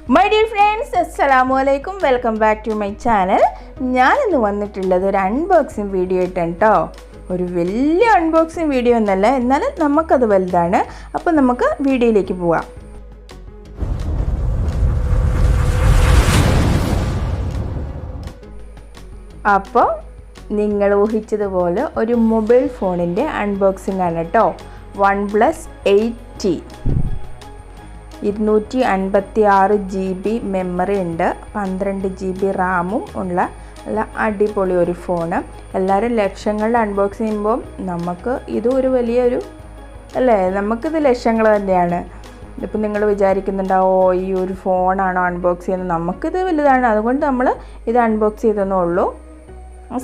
My dear friends, assalamu alaikum. Welcome back to my channel. ഞാൻ ഇന്ന് വന്നിട്ടുള്ളത് ഒരു അൺബോക്സിംഗ് വീഡിയോ ആയിട്ടാണ് ട്ടോ. ഒരു വലിയ അൺബോക്സിംഗ് വീഡിയോ ഒന്നല്ല, എന്നാൽ നമുക്കത് വലുതാണ്. അപ്പോൾ നമുക്ക് വീഡിയോയിലേക്ക് പോവാം. അപ്പോൾ നിങ്ങൾ ഊഹിച്ചതുപോലെ ഒരു മൊബൈൽ ഫോണിൻ്റെ അൺബോക്സിംഗ് ആണ് കേട്ടോ. ONEPLUS 8T 256 GB മെമ്മറി ഉണ്ട്, 12 GB റാമും ഉള്ള നല്ല അടിപൊളി ഒരു ഫോണ്. എല്ലാവരും ലക്ഷങ്ങളുടെ അൺബോക്സ് ചെയ്യുമ്പോൾ നമുക്ക് ഇതും ഒരു വലിയൊരു അല്ലേ, നമുക്കിത് ലക്ഷങ്ങൾ തന്നെയാണ്. ഇപ്പം നിങ്ങൾ വിചാരിക്കുന്നുണ്ടാവോ ഈ ഒരു ഫോണാണോ അൺബോക്സ് ചെയ്യുന്നത്? നമുക്കിത് വലുതാണ്, അതുകൊണ്ട് നമ്മൾ ഇത് അൺബോക്സ് ചെയ്തെന്നേ ഉള്ളൂ.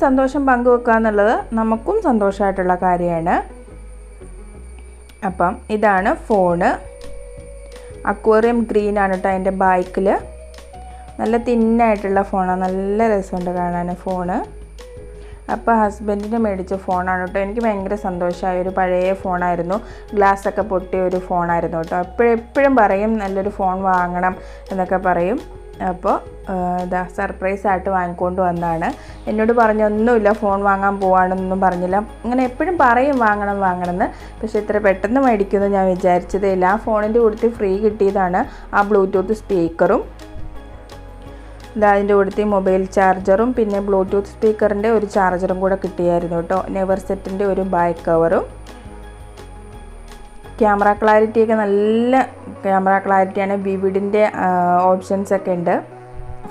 സന്തോഷം പങ്കുവെക്കുക എന്നുള്ളത് നമുക്കും സന്തോഷമായിട്ടുള്ള കാര്യമാണ്. അപ്പം ഇതാണ് ഫോണ്. അക്വേറിയം ഗ്രീൻ ആണ് കേട്ടോ അതിൻ്റെ ബാക്കിൽ. നല്ല തിന്നായിട്ടുള്ള ഫോണാണ്, നല്ല രസമുണ്ട് കാണാൻ ഫോണ്. അപ്പോൾ ഹസ്ബൻഡിന് മേടിച്ച ഫോണാണ് കേട്ടോ. എനിക്ക് ഭയങ്കര സന്തോഷമായ ഒരു പഴയ ഫോണായിരുന്നു, ഗ്ലാസ്സൊക്കെ പൊട്ടിയ ഒരു ഫോണായിരുന്നു കേട്ടോ. എപ്പോഴും പറയും നല്ലൊരു ഫോൺ വാങ്ങണം എന്നൊക്കെ പറയും. അപ്പോൾ ഇതാ സർപ്രൈസായിട്ട് വാങ്ങിക്കൊണ്ട് വന്നതാണ്. എന്നോട് പറഞ്ഞൊന്നുമില്ല ഫോൺ വാങ്ങാൻ പോവാണെന്നൊന്നും പറഞ്ഞില്ല. അങ്ങനെ എപ്പോഴും പറയും വാങ്ങണമെന്ന്, പക്ഷേ ഇത്ര പെട്ടെന്ന് മേടിക്കുമെന്ന് ഞാൻ വിചാരിച്ചതേ ഇല്ല. ആ ഫോണിൻ്റെ കൂട്ടത്തിൽ ഫ്രീ കിട്ടിയതാണ് ആ ബ്ലൂടൂത്ത് സ്പീക്കറും, അതിൻ്റെ കൂട്ടത്തിൽ മൊബൈൽ ചാർജറും പിന്നെ ബ്ലൂടൂത്ത് സ്പീക്കറിൻ്റെ ഒരു ചാർജറും കൂടെ കിട്ടിയായിരുന്നു കേട്ടോ. നെവർ സെറ്റിൻ്റെ ഒരു ബാക്ക് കവറും. ക്യാമറ ക്ലാരിറ്റിയൊക്കെ നല്ല ക്യാമറ ക്ലാരിറ്റിയാണ്. വിവിഡിൻ്റെ ഓപ്ഷൻസൊക്കെ ഉണ്ട്,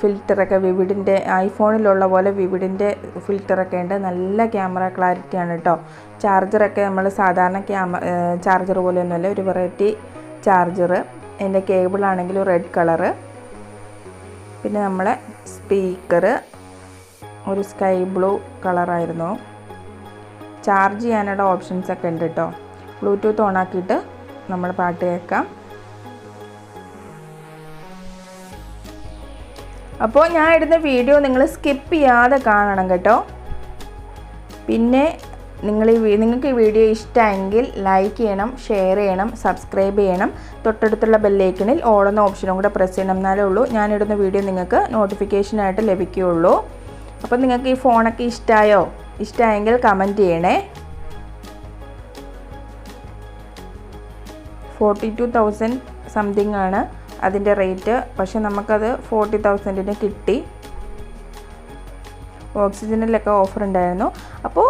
ഫിൽറ്ററൊക്കെ വിവിഡിൻ്റെ ഐഫോണിലുള്ള പോലെ വിവിഡിൻ്റെ ഫിൽറ്ററൊക്കെ ഉണ്ട്. നല്ല ക്യാമറ ക്ലാരിറ്റിയാണ് കേട്ടോ. ചാർജറൊക്കെ നമ്മൾ സാധാരണ ചാർജർ പോലെയൊന്നുമല്ല, ഒരു വെറൈറ്റി ചാർജർ. അതിൻ്റെ കേബിളാണെങ്കിലും റെഡ് കളറ്. പിന്നെ നമ്മളെ സ്പീക്കർ ഒരു സ്കൈ ബ്ലൂ കളറായിരുന്നു. ചാർജ് ചെയ്യാനുള്ള ഓപ്ഷൻസൊക്കെ ഉണ്ട് കേട്ടോ. ബ്ലൂടൂത്ത് ഓണാക്കിയിട്ട് നമ്മൾ പാട്ട് കേൾക്കാം. അപ്പോൾ ഞാൻ ഇടുന്ന വീഡിയോ നിങ്ങൾ സ്കിപ്പ് ചെയ്യാതെ കാണണം കേട്ടോ. പിന്നെ നിങ്ങൾക്ക് ഈ വീഡിയോ ഇഷ്ടമെങ്കിൽ ലൈക്ക് ചെയ്യണം, ഷെയർ ചെയ്യണം, സബ്സ്ക്രൈബ് ചെയ്യണം. തൊട്ടടുത്തുള്ള ബെല്ലൈക്കണിൽ ഓൾ എന്ന ഓപ്ഷനും കൂടെ പ്രസ് ചെയ്യണം, എന്നാലേ ഉള്ളൂ ഞാനിടുന്ന വീഡിയോ നിങ്ങൾക്ക് നോട്ടിഫിക്കേഷനായിട്ട് ലഭിക്കുകയുള്ളൂ. അപ്പോൾ നിങ്ങൾക്ക് ഈ ഫോണൊക്കെ ഇഷ്ടമായെങ്കിൽ കമൻറ്റ് ചെയ്യണേ. 42,000 സംതിങ് ആണ് അതിൻ്റെ റേറ്റ്, പക്ഷെ നമുക്കത് 40,000-ന് കിട്ടി. ഓക്സിജനിലൊക്കെ ഓഫർ ഉണ്ടായിരുന്നു. അപ്പോൾ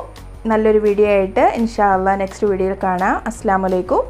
നല്ലൊരു വീഡിയോ ആയിട്ട് ഇൻഷാ അല്ലാഹ് നെക്സ്റ്റ് വീഡിയോയിൽ കാണാം. അസ്സലാമു അലൈക്കും.